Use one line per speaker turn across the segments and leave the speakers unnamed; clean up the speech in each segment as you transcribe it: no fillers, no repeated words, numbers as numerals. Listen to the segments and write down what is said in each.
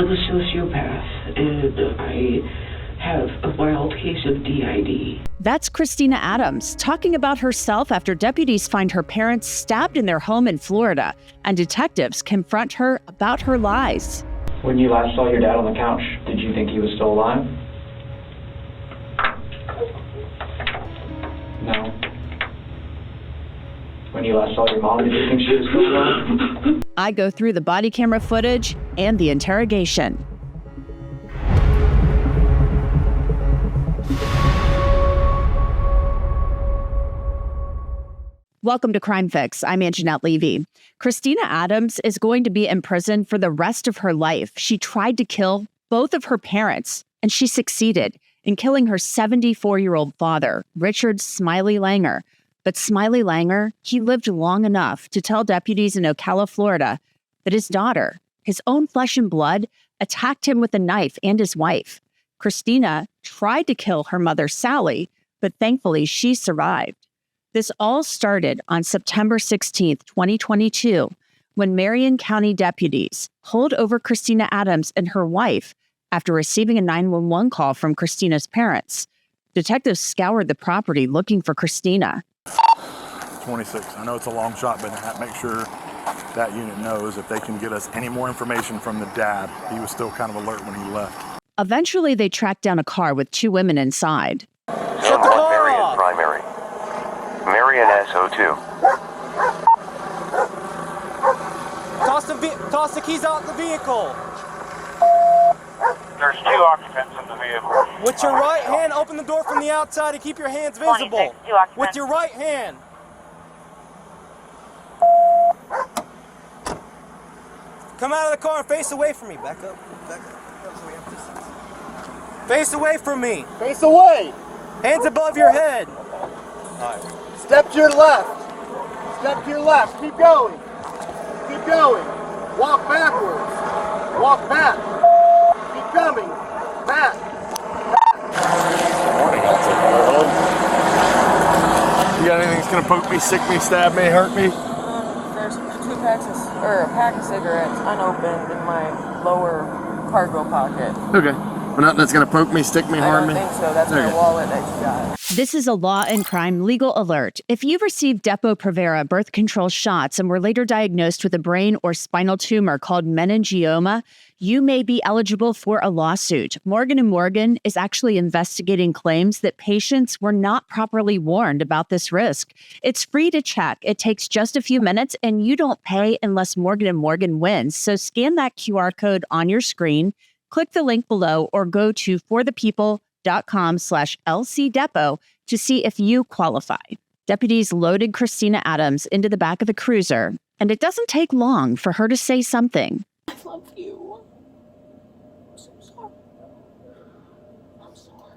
I'm a sociopath, and I have a wild case of DID.
That's Christina Adams talking about herself after deputies find her parents stabbed in their home in Florida, and detectives confront her about her lies.
When you last saw your dad on the couch, did you think he was still alive? No. When you last saw your mom, did you think she was still alive?
I go through the body camera footage and the interrogation. Welcome to Crime Fix. I'm Angenette Levy. Christina Adams is going to be in prison for the rest of her life. She tried to kill both of her parents, and she succeeded in killing her 74-year-old father, Richard Smiley Langer. But Smiley Langer, he lived long enough to tell deputies in Ocala, Florida, that his daughter, his own flesh and blood, attacked him with a knife and his wife. Christina tried to kill her mother, Sally, but thankfully she survived. This all started on September 16th, 2022, when Marion County deputies pulled over Christina Adams and her wife after receiving a 911 call from Christina's parents. Detectives scoured the property looking for Christina.
26. I know it's a long shot, but I have to make sure that unit knows if they can get us any more information from the dad. He was still kind of alert when he left.
Eventually, they tracked down a car with two women inside.
Shut the car off! Primary. Marion SO2.
Toss the keys out the vehicle.
There's two occupants in the vehicle.
With your right hand, open the door from the outside and keep your hands visible. With your right hand. Come out of the car and face away from me. Back up. Back up. Face away from me.
Face away.
Hands above your head. All right.
Step to your left. Step to your left. Keep going. Keep going. Walk backwards. Walk back. Keep coming. Back.
Morning, I'll take my home. You got anything that's gonna poke me, sick me, stab me, hurt me?
There's a pack of cigarettes unopened in my lower cargo pocket.
Okay. Well, nothing that's gonna poke me, stick me, harm me?
I don't think so. That's my wallet that you got.
This is a Law and Crime legal alert. If you've received Depo-Provera birth control shots and were later diagnosed with a brain or spinal tumor called meningioma, you may be eligible for a lawsuit. Morgan & Morgan is actually investigating claims that patients were not properly warned about this risk. It's free to check. It takes just a few minutes, and you don't pay unless Morgan & Morgan wins. So scan that QR code on your screen, click the link below, or go to forthepeople.com/LCDepo to see if you qualify. Deputies loaded Christina Adams into the back of the cruiser, and it doesn't take long for her to say something.
I love you. I'm so sorry. I'm sorry.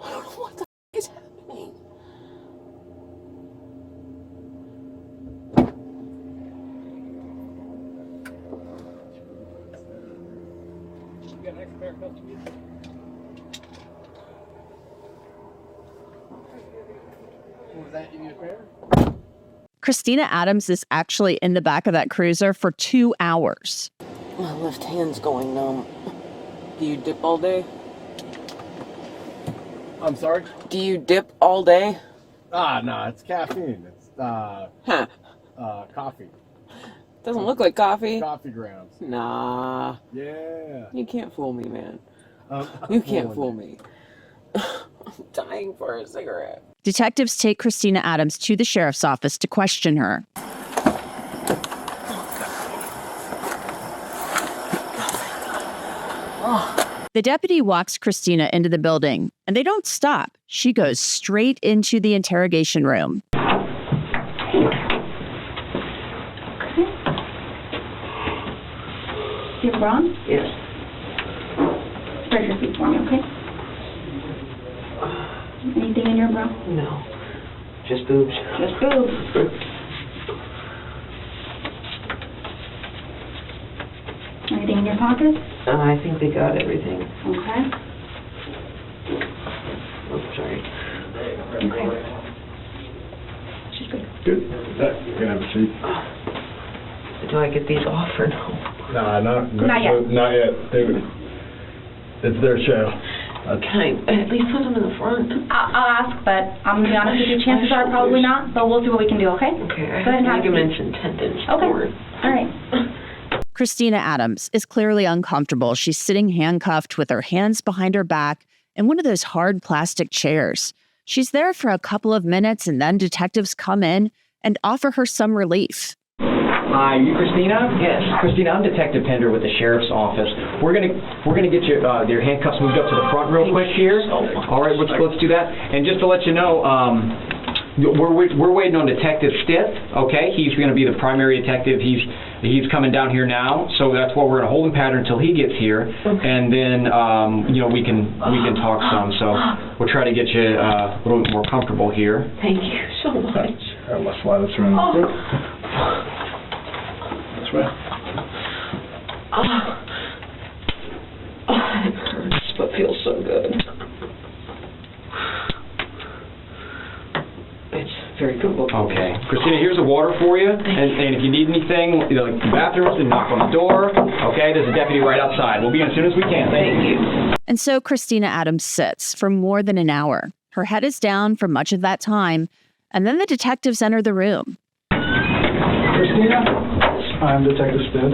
I don't know what the is happening.
Was that in your pair?
Christina Adams is actually in the back of that cruiser for 2 hours.
My left hand's going numb. Do you dip all day?
I'm sorry?
Do you dip all day?
No, it's caffeine. It's coffee.
Doesn't look like coffee.
Coffee grounds.
Nah.
Yeah.
You can't fool me, man. You can't fool me. I'm dying for a cigarette.
Detectives take Christina Adams to the sheriff's office to question her. The deputy walks Christina into the building, and they don't stop. She goes straight into the interrogation room.
Your bra?
Yes.
Spread your feet for me, okay? Anything in your bra?
No. Just boobs.
Just boobs. Anything in your pockets?
I think they got everything.
Okay.
Oh, sorry.
Okay. She's good.
Good. You can have a seat.
Do I get these off or no?
Nah,
Not yet.
Not yet. It's their show.
Can I at least put them in the front?
I'll ask, but I'm going to be honest with you, chances are probably not, but we'll see what we can do, okay?
Okay, I
Go ahead and have a seat.
ligaments and tendons.
Okay.
torn.
All right.
Christina Adams is clearly uncomfortable. She's sitting handcuffed with her hands behind her back in one of those hard plastic chairs. She's there for a couple of minutes, and then detectives come in and offer her some relief.
Hi, you Christina?
Yes.
Christina, I'm Detective Pender with the Sheriff's Office. We're gonna get your handcuffs moved up to the front real quick here. All right, let's do that. And just to let you know, we're waiting on Detective Stiff. Okay, he's going to be the primary detective. He's coming down here now, so that's why we're in a holding pattern until he gets here, and then we can talk some. So we'll try to get you a little bit more comfortable here.
Thank you so much.
All right, let's slide this around. That's right.
It hurts, but feels so good. It's very good.
Okay. Christina, here's the water for you, and if you need anything, like the bathrooms, then knock on the door. Okay, there's a deputy right outside. We'll be in as soon as we can. Thank you.
And so Christina Adams sits for more than an hour. Her head is down for much of that time, and then the detectives enter the room.
Christina? I'm Detective Stiff.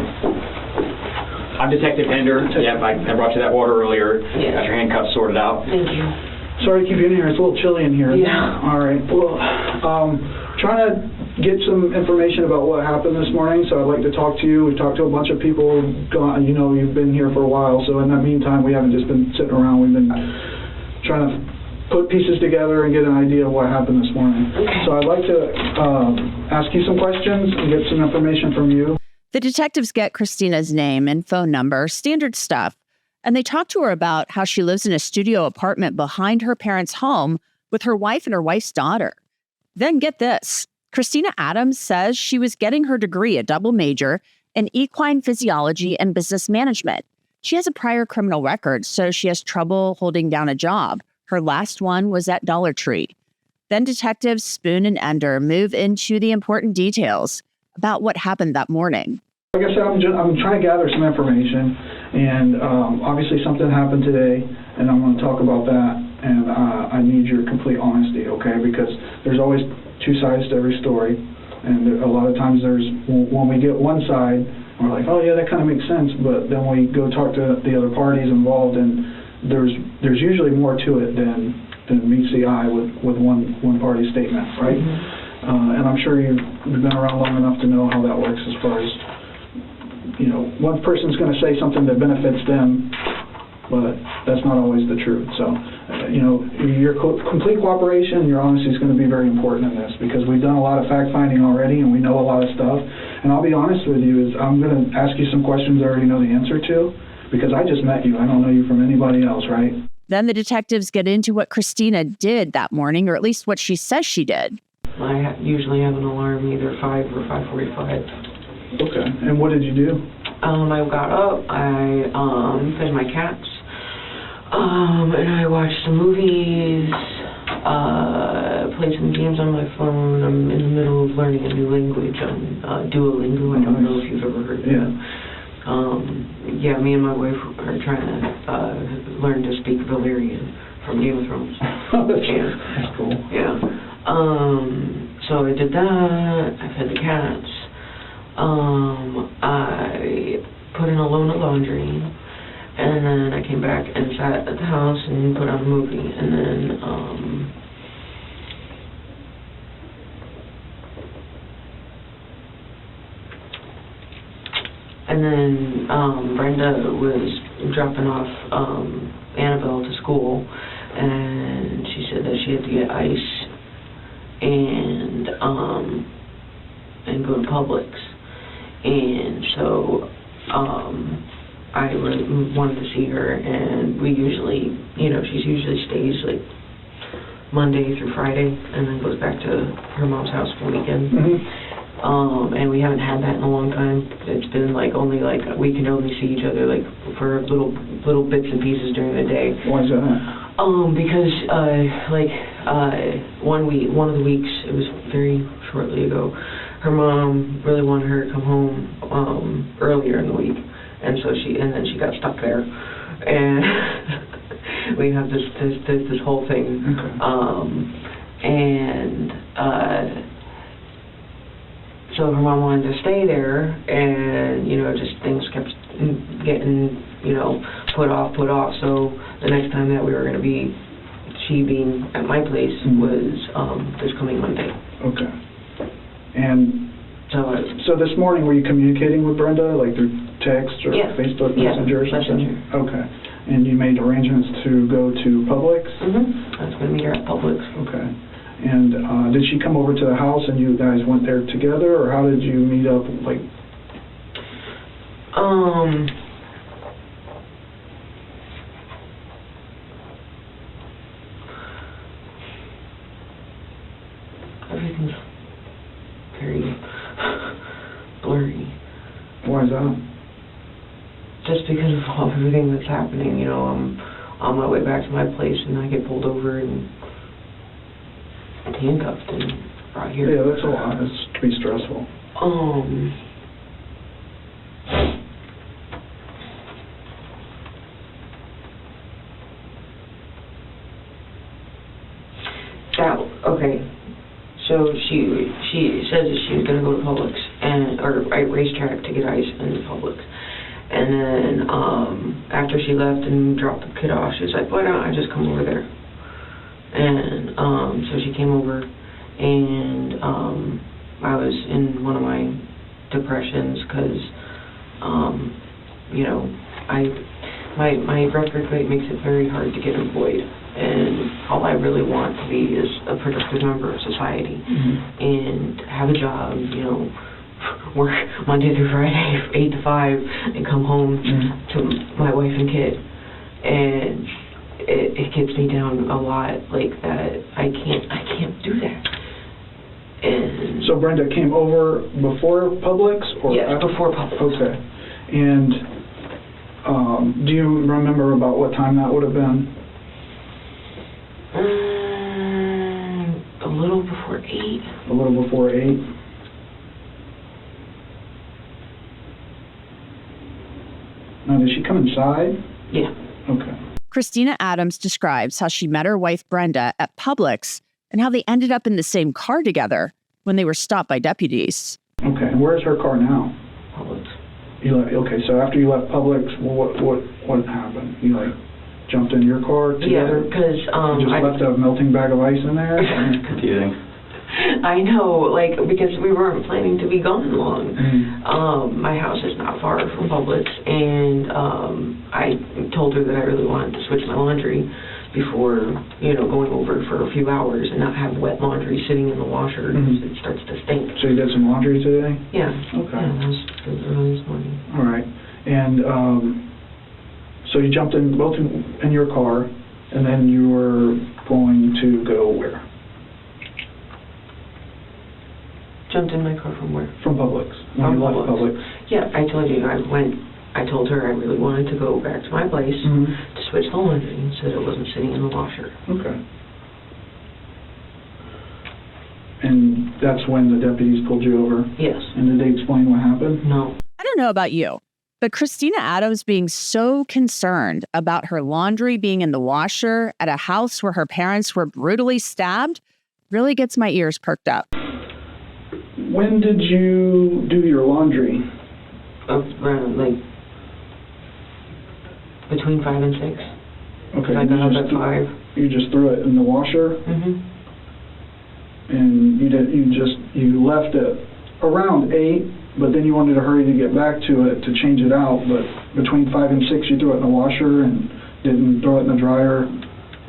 I'm Detective Pender. Yeah, I brought you that water earlier.
Yeah.
Got your handcuffs sorted out.
Thank you.
Sorry to keep you in here. It's a little chilly in here.
Yeah.
All right. Well, trying to get some information about what happened this morning, so I'd like to talk to you. We've talked to a bunch of people. You know, you've been here for a while, so in that meantime, we haven't just been sitting around. We've been trying to put pieces together and get an idea of what happened this morning.
Okay.
So I'd like to ask you some questions and get some information from you.
The detectives get Christina's name and phone number, standard stuff, and they talk to her about how she lives in a studio apartment behind her parents' home with her wife and her wife's daughter. Then get this. Christina Adams says she was getting her degree, a double major, in equine physiology and business management. She has a prior criminal record, so she has trouble holding down a job. Her last one was at Dollar Tree. Then detectives Spoon and Ender move into the important details about what happened that morning.
Like I said, I'm trying to gather some information, and obviously something happened today, and I'm going to talk about that, and I need your complete honesty, okay? Because there's always two sides to every story, and a lot of times when we get one side, we're like, oh yeah, that kind of makes sense, but then we go talk to the other parties involved, and there's usually more to it than meets the eye with one party statement, right? Mm-hmm. And I'm sure you've been around long enough to know how that works as far as, one person's going to say something that benefits them, but that's not always the truth. So, your complete cooperation and your honesty is going to be very important in this, because we've done a lot of fact-finding already and we know a lot of stuff. And I'll be honest with you, I'm going to ask you some questions I already know the answer to, because I just met you. I don't know you from anybody else, right?
Then the detectives get into what Christina did that morning, or at least what she says she did.
I usually have an alarm either 5 or 5:45.
Okay. And what did you do?
I got up, I fed my cats, and I watched some movies, played some games on my phone. I'm in the middle of learning a new language on Duolingo. I don't know if you've ever heard of that. Me and my wife are trying to learn to speak Valyrian from Game of Thrones.
That's cool.
Yeah. So I did that. I fed the cats. I put in a load of laundry, and then I came back and sat at the house and put on a movie, and then Brenda was dropping off Annabelle to school, and she said that she had to get ice and go to Publix. And so I really wanted to see her, and we usually, she usually stays like Monday through Friday and then goes back to her mom's house for the weekend. Mm-hmm. And we haven't had that in a long time. It's been only we can only see each other for little bits and pieces during the day.
Why is that?
Because one of the weeks, it was very shortly ago, her mom really wanted her to come home earlier in the week, and then she got stuck there, and we have this whole thing, so her mom wanted to stay there, and just things kept getting put off. So the next time that we were going to be, she being at my place, was this coming Monday.
Okay. And
so
this morning, were you communicating with Brenda, like through text or Facebook Messenger or something?
Messenger.
Okay. And you made arrangements to go to Publix?
I was going to meet her at Publix.
Okay. And did she come over to the house and you guys went there together, or how did you meet up? Like,
everything's very blurry.
Why is that?
Just because of everything that's happening, I'm on my way back to my place and I get pulled over and handcuffed and brought here.
Yeah, that's a lot. That's pretty stressful.
Okay. So she said that she was going to go to Publix or racetrack to get ice in Publix. And then after she left and dropped the kid off, she was like, why don't I just come over there? And so she came over, and I was in one of my depressions because, my record rate makes it very hard to get employed. And all I really want to be is a productive member of society and have a job, work Monday through Friday, 8 to 5, and come home to my wife and kid. And it gets me down a lot, like that. I can't do that. And
so Brenda came over before Publix, or
yes,
after?
Before Publix.
Okay. And do you remember about what time that would have been?
A little before 8.
A little before 8. Now, did she come inside?
Yeah.
Okay.
Christina Adams describes how she met her wife Brenda at Publix and how they ended up in the same car together when they were stopped by deputies.
Okay, and where's her car now?
Publix.
Okay, so after you left Publix, what happened? You jumped in your car together?
Yeah, because
you just left a melting bag of ice in there?
Confusing.
I know, because we weren't planning to be gone long. My house is not far from Publix, and I told her that I really wanted to switch my laundry before, going over for a few hours and not have wet laundry sitting in the washer because it starts to stink.
So you did some laundry today?
Yeah.
Okay.
Yeah, that was early this morning.
All right. And so you jumped in both in your car, and then you were going to go where?
Jumped in my car from where?
From Publix. When you left Publix.
Yeah, I told you, I told her I really wanted to go back to my place to switch the laundry so that it wasn't sitting in the washer.
Okay. And that's when the deputies pulled you over?
Yes.
And did they explain what happened?
No.
I don't know about you, but Christina Adams being so concerned about her laundry being in the washer at a house where her parents were brutally stabbed really gets my ears perked up.
When did you do your laundry?
Around, between 5 and 6.
Okay.
I got up at 5.
You just threw it in the washer? And you left it around 8, but then you wanted to hurry to get back to it to change it out, but between 5 and 6 you threw it in the washer and didn't throw it in the dryer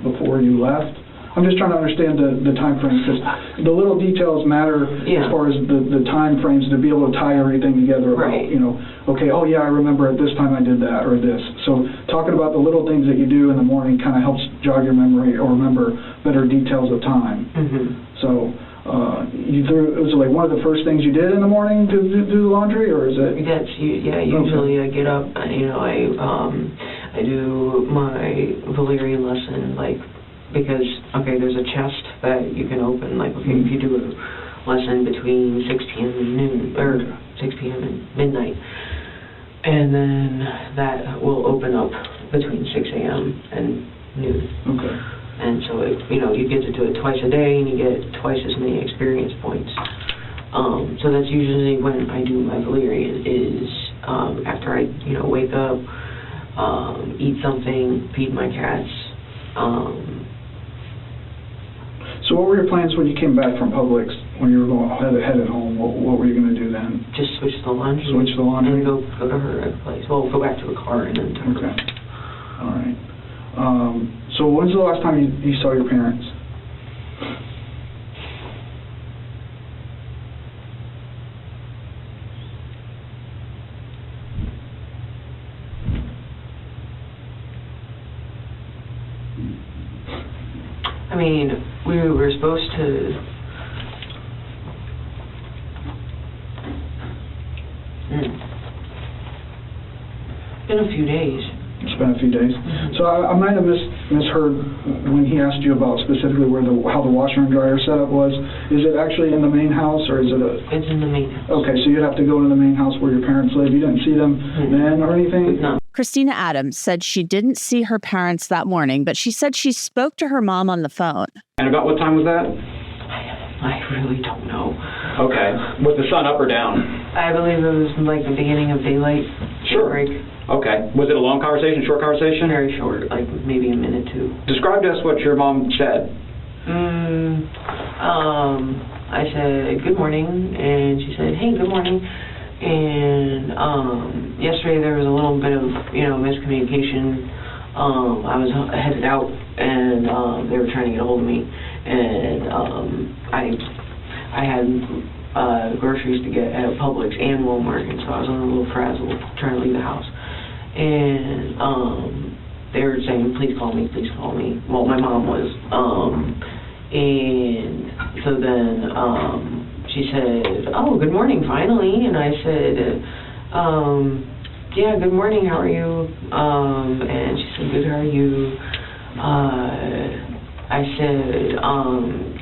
before you left? I'm just trying to understand the time frames, because the little details matter as far as the time frames to be able to tie everything together about, okay, oh yeah, I remember at this time I did that, or this. So talking about the little things that you do in the morning kind of helps jog your memory or remember better details of time. So it was one of the first things you did in the morning to do laundry, or is it?
Usually I get up, I do my Valerian lesson, because, there's a chest that you can open, if you do a lesson between 6 p.m. and noon, or 6 p.m. and midnight. And then that will open up between 6 a.m. and noon.
Okay.
And so, you get to do it twice a day, and you get twice as many experience points. So that's usually when I do my valerian, is after I, wake up, eat something, feed my cats.
So what were your plans when you came back from Publix, when you were headed home? What were you going to do then?
Just switch the laundry.
Switch the laundry?
And go to her place. Well, go back to the car and then to her.
Okay. All right. So when's the last time you saw your parents?
I mean, we were supposed to... It's been a few days.
It's been a few days.
Mm-hmm.
So I might have misheard when he asked you about specifically how the washer and dryer setup was. Is it actually in the main house, or is it
It's in the main house.
Okay, so you'd have to go into the main house where your parents live. You didn't see them then or anything?
No.
Christina Adams said she didn't see her parents that morning, but she said she spoke to her mom on the phone.
And about what time was that?
I really don't know.
Okay. Was the sun up or down?
I believe it was like the beginning of daylight.
Sure.
Break.
Okay. Was it a long conversation, short conversation?
Very short, like maybe a minute, 2.
Describe to us what your mom said.
I said, good morning, and she said, hey, good morning. And yesterday there was a little bit of, miscommunication. I was headed out, and they were trying to get a hold of me, and I had groceries to get at Publix and Walmart, and so I was on a little frazzle trying to leave the house. And they were saying, please call me, please call me. Well, my mom was. And so then she said, oh, good morning, finally. And I said, yeah, good morning, how are you? And she said, good, how are you? I said,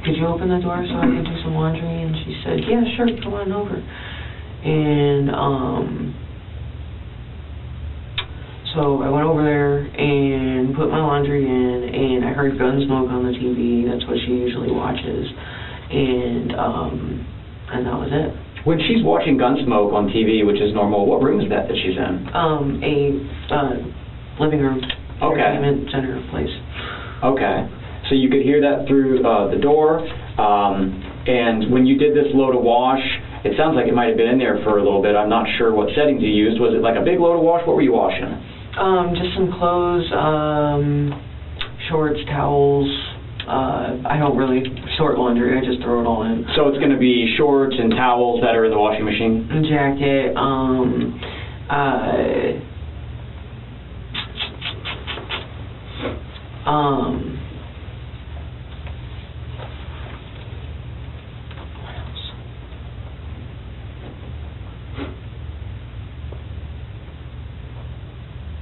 could you open the door so I could do some laundry? And she said, yeah, sure, come on over. And so I went over there and put my laundry in, and I heard Gunsmoke on the TV. That's what she usually watches. And that was it.
When she's watching Gunsmoke on TV, which is normal, what room is that she's in?
A living room.
Okay.
Entertainment center place.
Okay. So you could hear that through the door. And when you did this load of wash, it sounds like it might have been in there for a little bit. I'm not sure what settings you used. Was it like a big load of wash? What were you washing?
Just some clothes, shorts, towels. I don't really sort laundry. I just throw it all in.
So it's going to be shorts and towels that are in the washing machine?
Jacket,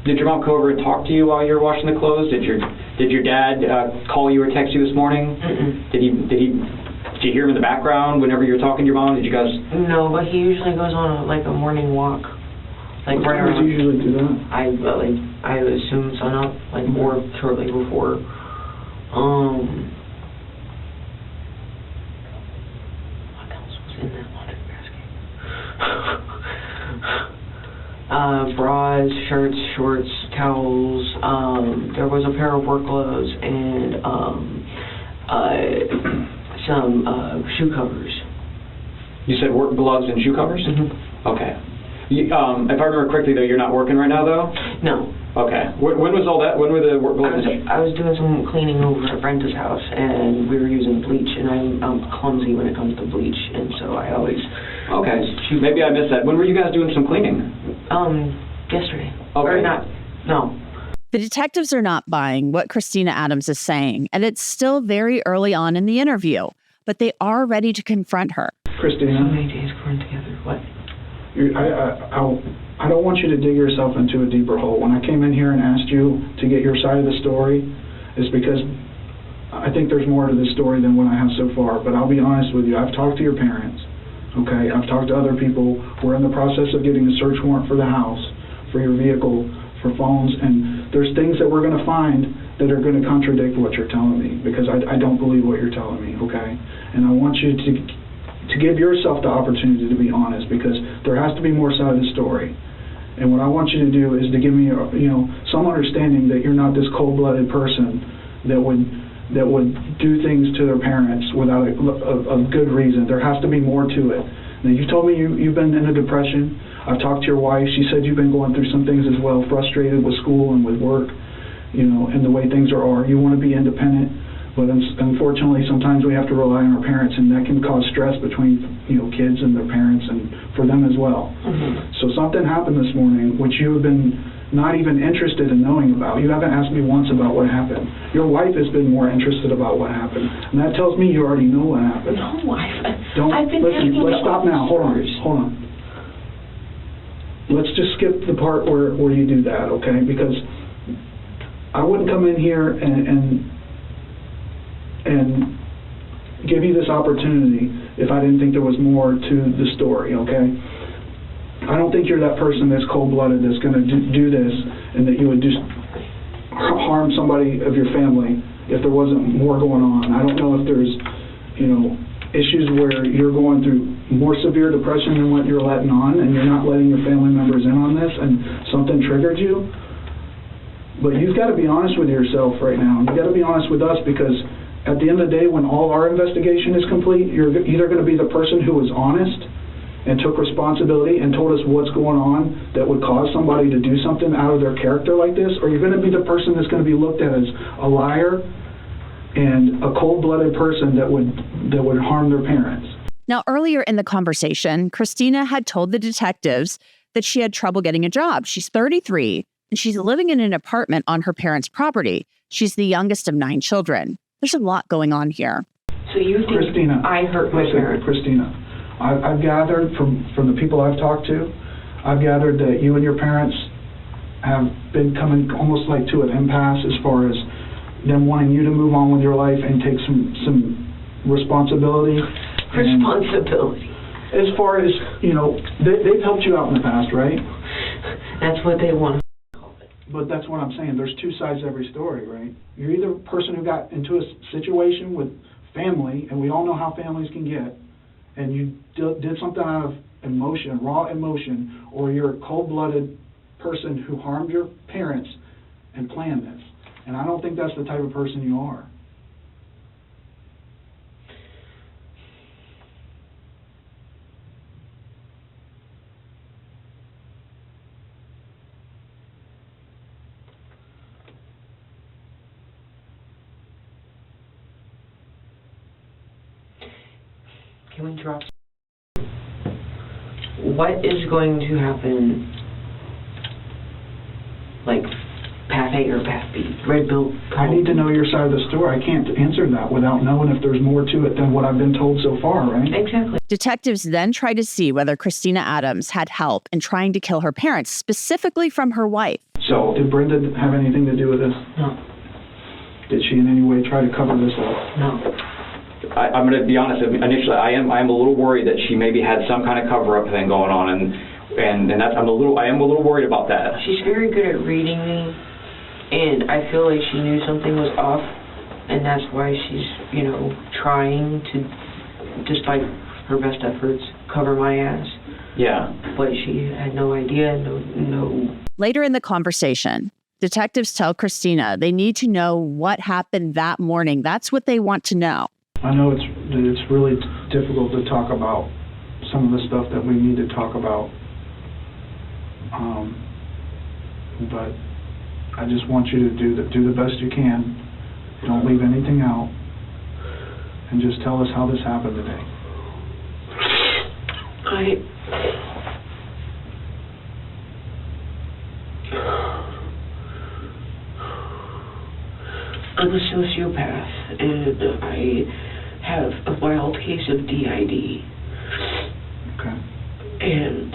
Did your mom come over and talk to you while you were washing the clothes? Did your dad call you or text you this morning?
Mm-mm.
Did you hear him in the background whenever you were talking to your mom? Did you guys?
No, but he usually goes on a morning walk. Like
what time does he usually do that?
I assume sunup, or shortly before. What else was in that laundry basket? Bras, shirts, shorts, towels. There was a pair of work gloves and some shoe covers.
You said work gloves and shoe covers?
Mm-hmm.
Okay. If I remember correctly, though, you're not working right now, though?
No.
Okay. When was all that? When were the work gloves?
I was doing some cleaning over at Brenta's house, and we were using bleach, and I'm clumsy when it comes to bleach, and so I always...
Okay. Maybe I missed that. When were you guys doing some cleaning?
Yesterday.
Okay.
Or not. No.
The detectives are not buying what Christina Adams is saying, and it's still very early on in the interview, but they are ready to confront her.
Christina?
So many days going together. What?
I don't want you to dig yourself into a deeper hole. When I came in here and asked you to get your side of the story, is because I think there's more to this story than what I have so far, but I'll be honest with you. I've talked to your parents, okay? I've talked to other people. We're in the process of getting a search warrant for the house, for your vehicle, for phones, and there's things that we're going to find that are going to contradict what you're telling me, because I don't believe what you're telling me, okay? And I want you to give yourself the opportunity to be honest, because there has to be more side of the story. And what I want you to do is to give me, some understanding that you're not this cold-blooded person that would do things to their parents without a good reason. There has to be more to it. Now, you told me you've been in a depression. I've talked to your wife. She said you've been going through some things as well, frustrated with school and with work, and the way things are. You want to be independent, but unfortunately, sometimes we have to rely on our parents, and that can cause stress between, kids and their parents, and for them as well. Mm-hmm. So something happened this morning, which you have been not even interested in knowing about. You haven't asked me once about what happened. Your wife has been more interested about what happened, and that tells me you already know what happened.
No,
I've been listen. Let's stop now. Hold on. Let's just skip the part where you do that, okay? Because I wouldn't come in here and give you this opportunity if I didn't think there was more to the story, okay? I don't think you're that person that's cold-blooded that's going to do this, and that you would just harm somebody of your family if there wasn't more going on. I don't know if there's, issues where you're going through more severe depression than what you're letting on, and you're not letting your family members in on this, and something triggered you. But you've got to be honest with yourself right now, and you've got to be honest with us, because at the end of the day, when all our investigation is complete, you're either going to be the person who was honest and took responsibility and told us what's going on that would cause somebody to do something out of their character like this, or you're going to be the person that's going to be looked at as a liar and a cold-blooded person that would harm their parents.
Now, earlier in the conversation, Christina had told the detectives that she had trouble getting a job. She's 33, and she's living in an apartment on her parents' property. She's the youngest of 9 children. There's a lot going on here.
So you think
Christina,
I hurt my parents?
Christina, I've gathered from the people I've talked to, I've gathered that you and your parents have been coming almost like to an impasse as far as them wanting you to move on with your life and take some responsibility.
Responsibility.
As far as, they've helped you out in the past, right?
That's what they want.
But that's what I'm saying. There's two sides to every story, right? You're either a person who got into a situation with family, and we all know how families can get, and you did something out of emotion, raw emotion, or you're a cold-blooded person who harmed your parents and planned this. And I don't think that's the type of person you are.
Can we drop? What is going to happen, like path A or path B? Red Bill?
I need to know your side of the story. I can't answer that without knowing if there's more to it than what I've been told so far, right?
Exactly.
Detectives then tried to see whether Christina Adams had help in trying to kill her parents, specifically from her wife.
So, did Brenda have anything to do with this?
No.
Did she in any way try to cover this up?
No.
I'm going to be honest. Initially, I am a little worried that she maybe had some kind of cover-up thing going on, and that's I am a little worried about that.
She's very good at reading me, and I feel like she knew something was off, and that's why she's trying to, despite her best efforts, cover my ass.
Yeah.
But she had no idea. No.
Later in the conversation, detectives tell Christina they need to know what happened that morning. That's what they want to know.
I know it's really difficult to talk about some of the stuff that we need to talk about, but I just want you to do the best you can. Don't leave anything out, and just tell us how this happened today.
I'm a sociopath, and I have a wild case of DID.
Okay.
And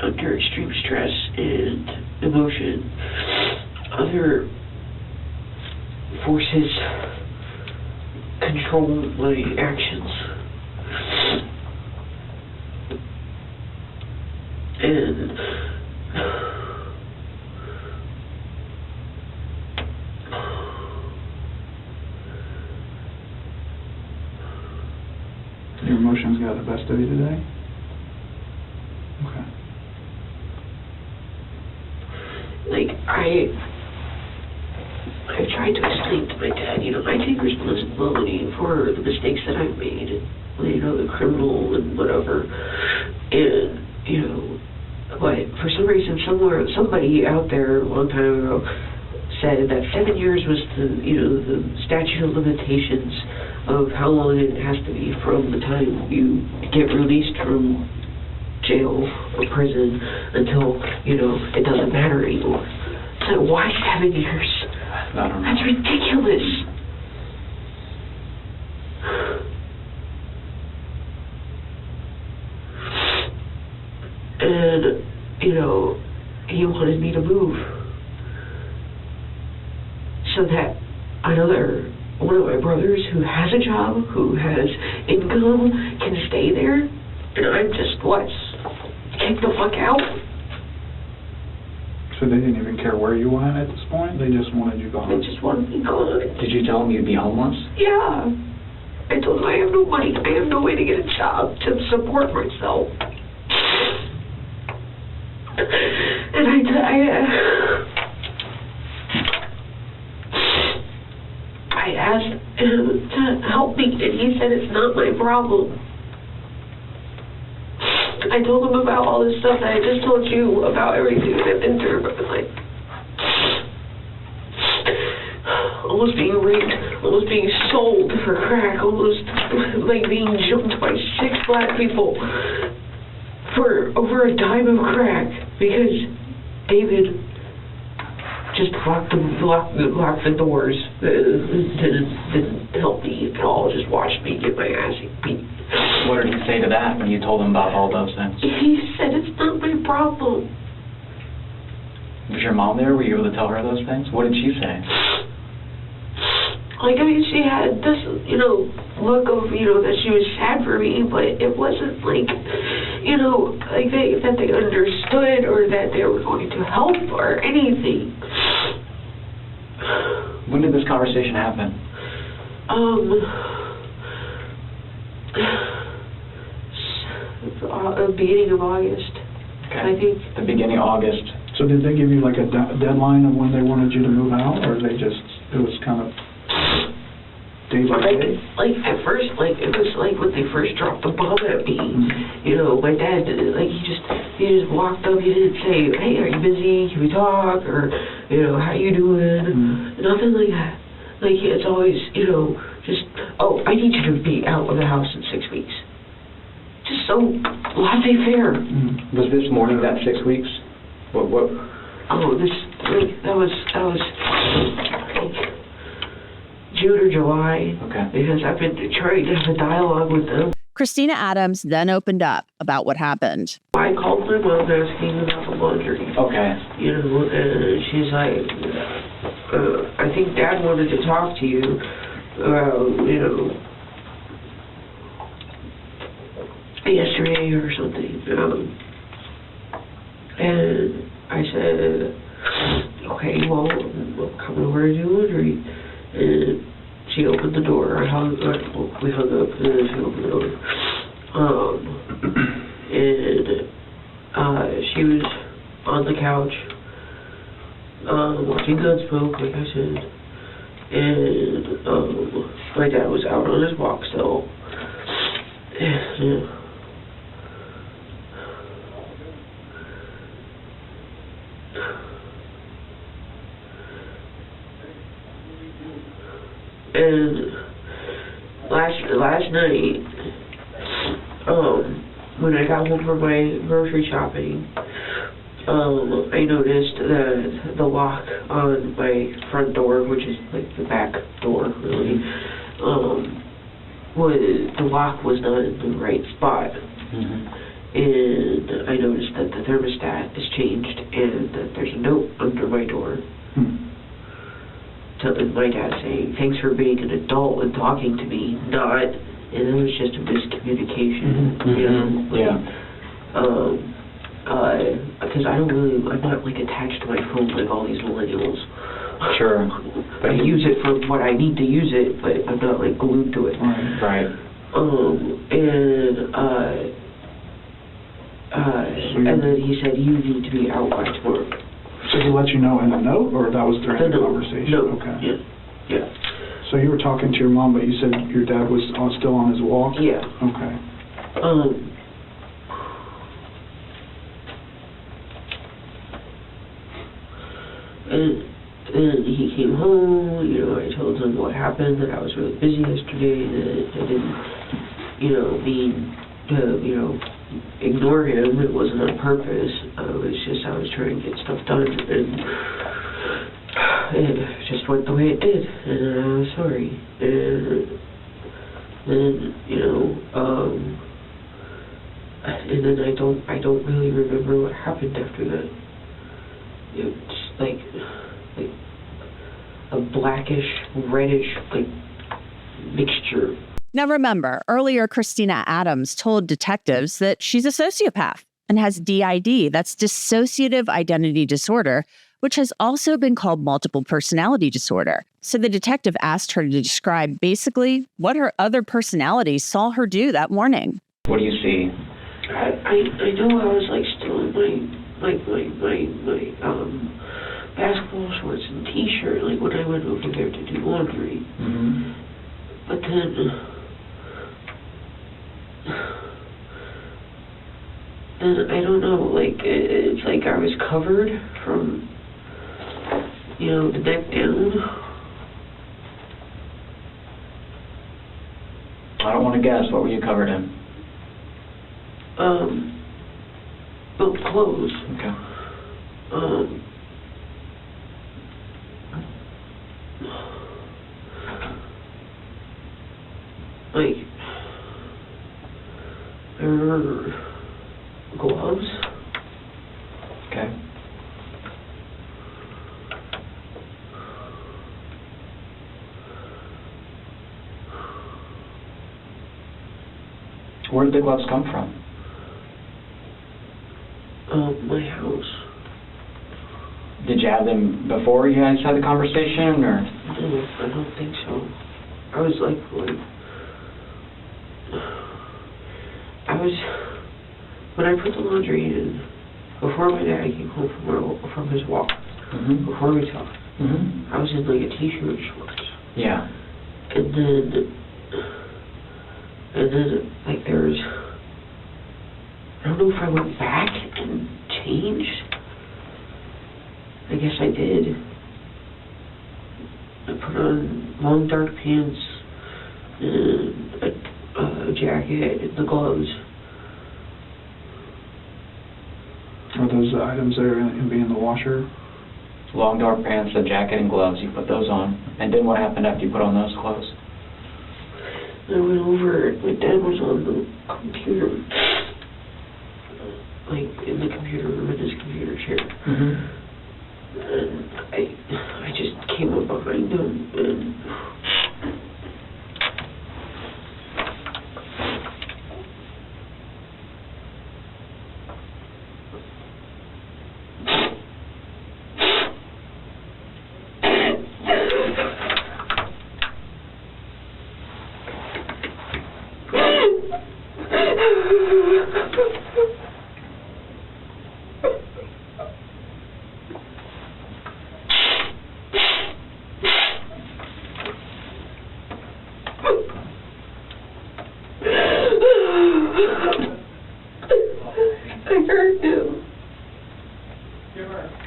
under extreme stress and emotion, other forces control my actions. And
your emotions got the best of you today? Okay.
like, I've tried to explain to my dad, you know, I take responsibility for the mistakes that I've made, you know, the criminal and whatever, and, you know, but for some reason, somebody out there a long time ago said that 7 years was the, you know, the statute of limitations of how long it has to be from the time you get released from jail or prison until, you know, it doesn't matter anymore. So why 7 years?
I don't know.
That's ridiculous. And, you know, he wanted me to move so that one of my brothers who has a job, who has income, can stay there. And I'm just, kicked the fuck out?
So they didn't even care where you went at this point? They just wanted you gone?
They just wanted me gone.
Did you tell him you'd be homeless?
Yeah. I told him I have no money. I have no way to get a job to support myself. And I asked him to help me, and he said it's not my problem. I told him about all this stuff that I just told you about, everything that I've been through, but like, almost being raped, almost being sold for crack, almost like being jumped by 6 black people for over a dime of crack because David just locked the doors. Didn't help me at all. Just watched me get my ass beat.
What did he say to that when you told him about all those things?
He said it's not my problem.
Was your mom there? Were you able to tell her those things? What did she say?
Like, I mean, she had this, you know, look of, you know, that she was sad for me, but it wasn't like, you know, like that they understood or that they were going to help or anything.
When did this conversation happen?
Beginning of August,
okay.
I think.
The beginning of August.
So did they give you like a deadline of when they wanted you to move out, or they just, it was kind of day by day?
Like at first, like it was like when they first dropped the bomb at me, you know, my dad, like he just walked up, he didn't say, hey, are you busy, can we talk, or, you know, how you doing, nothing like that. Like it's always, you know, just, oh, I need you to be out of the house in 6 weeks. Just so laissez-faire.
Was this morning that 6 weeks? What?
Oh, that was like June or July.
Okay.
Because I've been trying to have a dialogue with them.
Christina Adams then opened up about what happened.
I called my mom asking about the laundry.
Okay.
You know, and she's like, I think Dad wanted to talk to you, you know, yesterday or something. And I said, okay, well, come over and do laundry. And she opened the door. We hung up, and then she opened the door. And she was on the couch, watching Gunsmoke, like I said. And my dad was out on his walk still. Yeah. And last night, when I got home from my grocery shopping, I noticed that the lock on my front door, which is like the back door, really, the lock was not in the right spot. And I noticed that the thermostat is changed and that there's a note under my door. my dad saying, thanks for being an adult and talking to me, not, and it was just a miscommunication, you know? Because I'm not like attached to my phone like all these millennials.
Sure.
I use it for what I need to use it, but I'm not like glued to it.
Right.
And
then he said, you need to be out by tomorrow.
So he let you know in a note, or that was during the conversation?
No.
Okay.
Yeah.
So you were talking to your mom, but you said your dad was still on his walk?
Yeah.
Okay.
And he came home, you know, I told him what happened, that I was really busy yesterday, that I didn't, you know, mean to, you know, ignore him. It wasn't on purpose. It was just I was trying to get stuff done, and it just went the way it did, and I was sorry. And then, you know, and then I don't really remember what happened after that. It's like a blackish, reddish, like, mixture.
Now remember, earlier Christina Adams told detectives that she's a sociopath and has DID, that's dissociative identity disorder, which has also been called multiple personality disorder. So the detective asked her to describe basically what her other personalities saw her do that morning.
What do you see?
I know I was like still in my basketball shorts and t-shirt, like when I went over there to do laundry.
Mm-hmm.
But then I don't know, like it's like I was covered from, you know, the neck down.
I don't want to guess. What were you covered in?
Well, clothes.
Okay.
Like, I remember gloves.
Okay. Where did the gloves come from?
My house.
Did you have them before you guys had the conversation, or?
No, I don't think so. I was when I put the laundry in, before my dad came home from his walk,
mm-hmm.
before we talked,
mm-hmm.
I was in like a t-shirt and shorts.
Yeah.
And then like there's, I don't know if I went back and changed. I guess I did. I put on long dark pants and a jacket and the gloves.
Are those the items that are going to be in the washer?
Long dark pants, a jacket, and gloves. You put those on. And then what happened after you put on those clothes?
I went over, my dad was on the computer, like in the computer room in his computer chair.
Mm-hmm.
And I just came up behind him and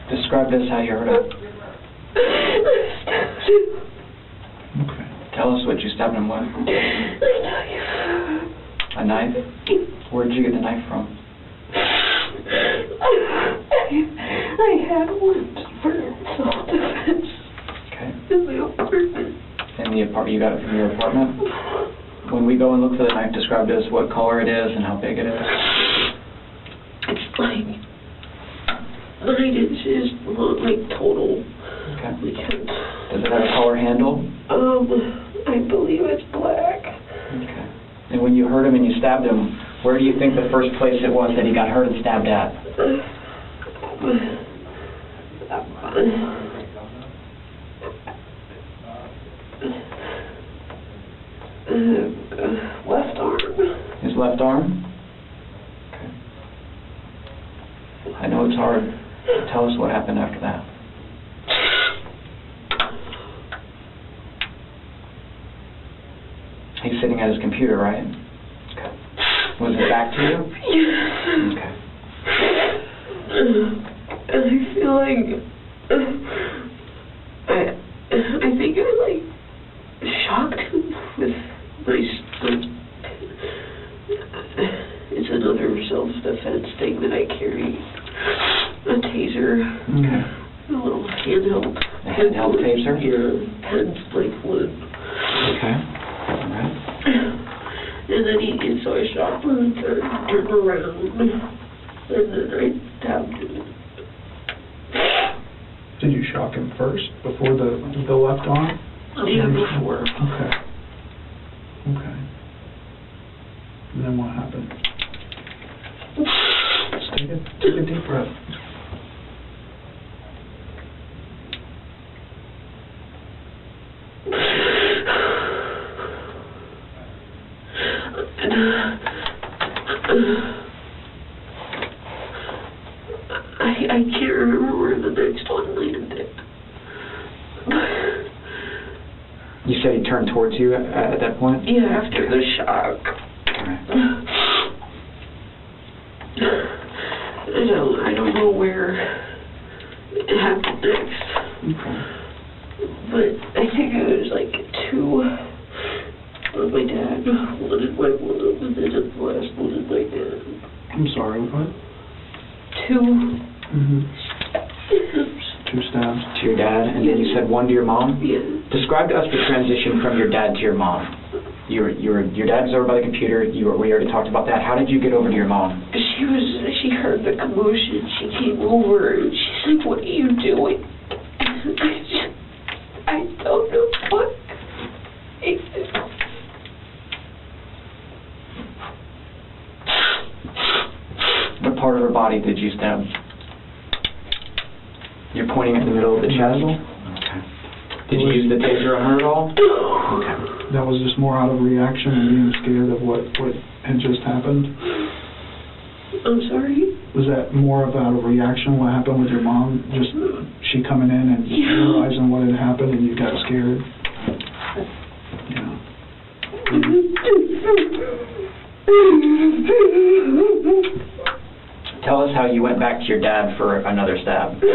Describe this, how you heard it.
Okay.
Tell us what you stabbed him with. A knife? Where did you get the knife from?
I had one for self-defense.
Okay.
In the apartment.
In the apartment? You got it from your apartment? When we go and look for the knife, describe to us what color it is and how big it is.
It's like 9 inches, like total.
Okay.
Like,
Does it have a color handle?
I believe it's black.
Okay. And when you hurt him and you stabbed him, where do you think the first place it was that he got hurt and stabbed at?
Left arm.
His left arm? Okay. I know it's hard. Tell us what happened after that. He's sitting at his computer, right? Okay. Was it back to you?
Yes.
Okay.
I feel like I think I like shocked him with my it's another self-defense thing that I carry. A taser.
Okay.
A little handheld.
A handheld taser?
Yeah, pens like wood.
Okay. All right.
And then so I shot him and turned around, and then I stabbed him.
Did you shock him first, before the left arm?
Yeah, before.
Okay. Okay. And then what happened? Just take a deep breath.
I can't remember where the next one landed.
You said he turned towards you at that point?
Yeah, after the shock. I don't know where it happened next.
Okay.
But I think it was like two of my dad, one in my mom, and then the last one in my dad.
I'm sorry, what?
Two.
Mm-hmm. Two stabs.
To your dad, and then you said one to your mom?
Yeah.
Describe to us the transition from your dad to your mom. Your dad was over by the computer. We already talked about that. How did you get over to your mom?
She heard the commotion. She came over and she's like, "What are you doing?" I don't know what.
What part of her body did you stab? You're pointing at the middle of the chest? Okay. Did you use the taser on her at all? Okay.
That was just more out of reaction and being scared of what had just happened?
I'm sorry?
Was that more about a reaction, what happened with your mom? Just she coming in and realizing what had happened and you got scared? Yeah.
Tell us how you went back to your dad for another stab.
He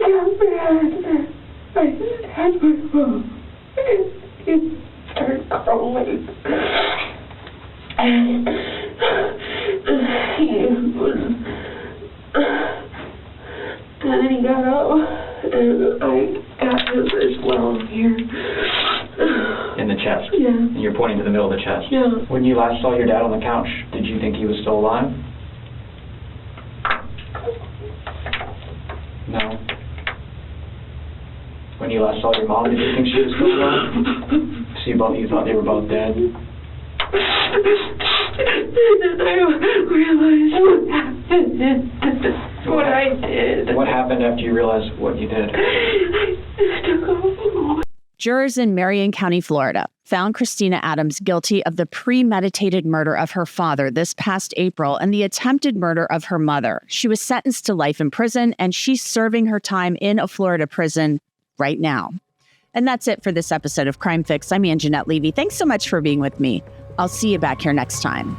got mad. I had my mom. He started crawling. And then he got up, and I got him as well here.
In the chest?
Yeah.
And you're pointing to the middle of the chest?
Yeah.
When you last saw your dad on the couch, did you think he was still alive? No. When you last saw your mom, did you think she was still alive? So you thought they were both dead?
And then I realized what happened. What I did.
What happened after you realized what you did?
I took off.
Jurors in Marion County, Florida, found Christina Adams guilty of the premeditated murder of her father this past April and the attempted murder of her mother. She was sentenced to life in prison, and she's serving her time in a Florida prison right now. And that's it for this episode of Crime Fix. I'm Angenette Levy. Thanks so much for being with me. I'll see you back here next time.